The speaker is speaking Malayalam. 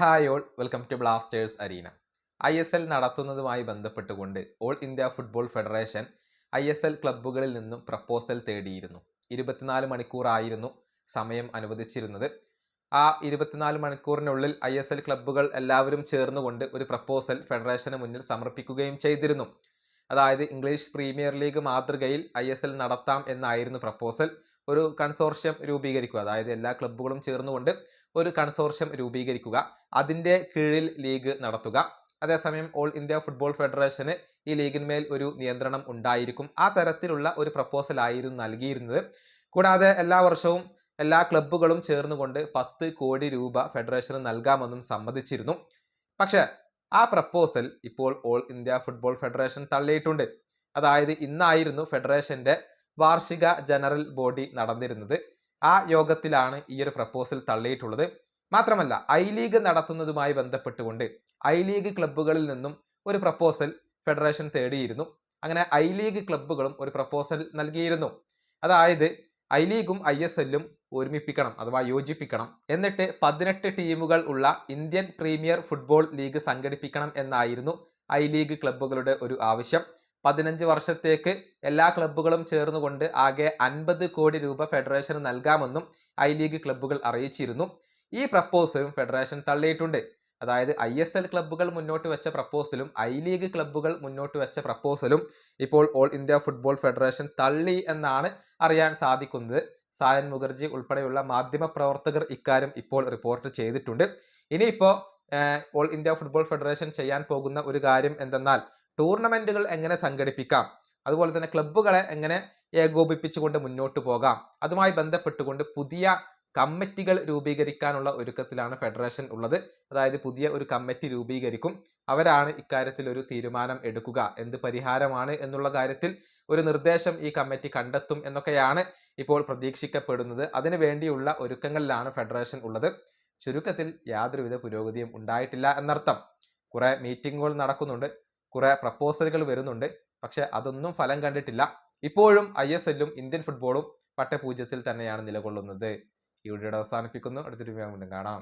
Hi all, welcome to Blasters arena. ISL നടത്തുന്നതുമായി ബന്ധപ്പെട്ടുകൊണ്ട് all India football federation ISL ക്ലബ്ബുകളിൽ നിന്നും പ്രപ്പോസൽ തേടിയിരുന്നു. 24 മണിക്കൂറായിരുന്നു സമയം അനുവദിച്ചിരുന്നത്. ആ 24 മണിക്കൂറിനുള്ളിൽ ISL ക്ലബ്ബുകൾ എല്ലാവരും ചേർന്നുകൊണ്ട് ഒരു പ്രപ്പോസൽ ഫെഡറേഷന് മുന്നിൽ സമർപ്പിക്കുകയും ചെയ്തിരുന്നു. അതായത് ഇംഗ്ലീഷ് പ്രീമിയർ ലീഗ് മാതൃകയിൽ ISL നടത്താം എന്നായിരുന്നു പ്രപ്പോസൽ. ഒരു കൺസോർഷ്യം രൂപീകരിക്കുക, അതായത് എല്ലാ ക്ലബ്ബുകളും ചേർന്നുകൊണ്ട് ഒരു കൺസോർഷ്യം രൂപീകരിക്കുക, അതിൻ്റെ കീഴിൽ ലീഗ് നടത്തുക. അതേസമയം ഓൾ ഇന്ത്യ ഫുട്ബോൾ ഫെഡറേഷന് ഈ ലീഗിന്മേൽ ഒരു നിയന്ത്രണം ഉണ്ടായിരിക്കും. ആ തരത്തിലുള്ള ഒരു പ്രപ്പോസൽ ആയിരുന്നു നൽകിയിരുന്നത്. കൂടാതെ എല്ലാ വർഷവും എല്ലാ ക്ലബ്ബുകളും ചേർന്നുകൊണ്ട് 10 കോടി രൂപ ഫെഡറേഷന് നൽകാമെന്നും സമ്മതിച്ചിരുന്നു. പക്ഷേ ആ പ്രപ്പോസൽ ഇപ്പോൾ ഓൾ ഇന്ത്യ ഫുട്ബോൾ ഫെഡറേഷൻ തള്ളിയിട്ടുണ്ട്. അതായത് ഇന്നായിരുന്നു ഫെഡറേഷന്റെ വാർഷിക ജനറൽ ബോഡി നടന്നിരുന്നത്. ആ യോഗത്തിലാണ് ഈ ഒരു പ്രപ്പോസൽ തള്ളിയിട്ടുള്ളത്. മാത്രമല്ല, ഐ ലീഗ് നടത്തുന്നതുമായി ബന്ധപ്പെട്ടുകൊണ്ട് ഐ ലീഗ് ക്ലബ്ബുകളിൽ നിന്നും ഒരു പ്രപ്പോസൽ ഫെഡറേഷൻ തേടിയിരുന്നു. അങ്ങനെ ഐ ലീഗ് ക്ലബ്ബുകളും ഒരു പ്രപ്പോസൽ നൽകിയിരുന്നു. അതായത് ഐ ലീഗും ISL-ഉം ഒരുമിപ്പിക്കണം അഥവാ യോജിപ്പിക്കണം, എന്നിട്ട് 18 ടീമുകൾ ഉള്ള ഇന്ത്യൻ പ്രീമിയർ ഫുട്ബോൾ ലീഗ് സംഘടിപ്പിക്കണം എന്നായിരുന്നു ഐ ലീഗ് ക്ലബ്ബുകളുടെ ഒരു ആവശ്യം. 15 വർഷത്തേക്ക് എല്ലാ ക്ലബ്ബുകളും ചേർന്നുകൊണ്ട് ആകെ 50 കോടി രൂപ ഫെഡറേഷന് നൽകാമെന്നും ഐ ലീഗ് ക്ലബ്ബുകൾ അറിയിച്ചിരുന്നു. ഈ പ്രപ്പോസലും ഫെഡറേഷൻ തള്ളിയിട്ടുണ്ട്. അതായത് ISL ക്ലബ്ബുകൾ മുന്നോട്ട് വെച്ച പ്രപ്പോസലും ഐ ലീഗ് ക്ലബ്ബുകൾ മുന്നോട്ട് വെച്ച പ്രപ്പോസലും ഇപ്പോൾ ഓൾ ഇന്ത്യ ഫുട്ബോൾ ഫെഡറേഷൻ തള്ളി എന്നാണ് അറിയാൻ സാധിക്കുന്നത്. സായൻ മുഖർജി ഉൾപ്പെടെയുള്ള മാധ്യമ പ്രവർത്തകർ ഇക്കാര്യം ഇപ്പോൾ റിപ്പോർട്ട് ചെയ്തിട്ടുണ്ട്. ഇനിയിപ്പോൾ ഓൾ ഇന്ത്യ ഫുട്ബോൾ ഫെഡറേഷൻ ചെയ്യാൻ പോകുന്ന ഒരു കാര്യം എന്തെന്നാൽ, ടൂർണമെന്റുകൾ എങ്ങനെ സംഘടിപ്പിക്കാം, അതുപോലെ തന്നെ ക്ലബ്ബുകളെ എങ്ങനെ ഏകോപിപ്പിച്ചുകൊണ്ട് മുന്നോട്ട് പോകാം, അതുമായി ബന്ധപ്പെട്ടുകൊണ്ട് പുതിയ കമ്മിറ്റികൾ രൂപീകരിക്കാനുള്ള ഒരുക്കത്തിലാണ് ഫെഡറേഷൻ ഉള്ളത്. അതായത് പുതിയ ഒരു കമ്മിറ്റി രൂപീകരിക്കും. അവരാണ് ഇക്കാര്യത്തിൽ ഒരു തീരുമാനം എടുക്കുക. എന്ത് പരിഹാരമാണ് എന്നുള്ള കാര്യത്തിൽ ഒരു നിർദ്ദേശം ഈ കമ്മിറ്റി കണ്ടെത്തും എന്നൊക്കെയാണ് ഇപ്പോൾ പ്രതീക്ഷിക്കപ്പെടുന്നത്. അതിനു വേണ്ടിയുള്ള ഒരുക്കങ്ങളിലാണ് ഫെഡറേഷൻ ഉള്ളത്. ചുരുക്കത്തിൽ യാതൊരുവിധ പുരോഗതിയും ഉണ്ടായിട്ടില്ല എന്നർത്ഥം. കുറെ മീറ്റിങ്ങുകൾ നടക്കുന്നുണ്ട്, കുറെ പ്രപ്പോസലുകൾ വരുന്നുണ്ട്, പക്ഷെ അതൊന്നും ഫലം കണ്ടിട്ടില്ല. ഇപ്പോഴും ISL-ഉം ഇന്ത്യൻ ഫുട്ബോളും പട്ടപൂജ്യത്തിൽ തന്നെയാണ് നിലകൊള്ളുന്നത്. ഈ വീഡിയോ അവസാനിപ്പിക്കുന്നു. അടുത്തൊരു വീഡിയോ കാണാം.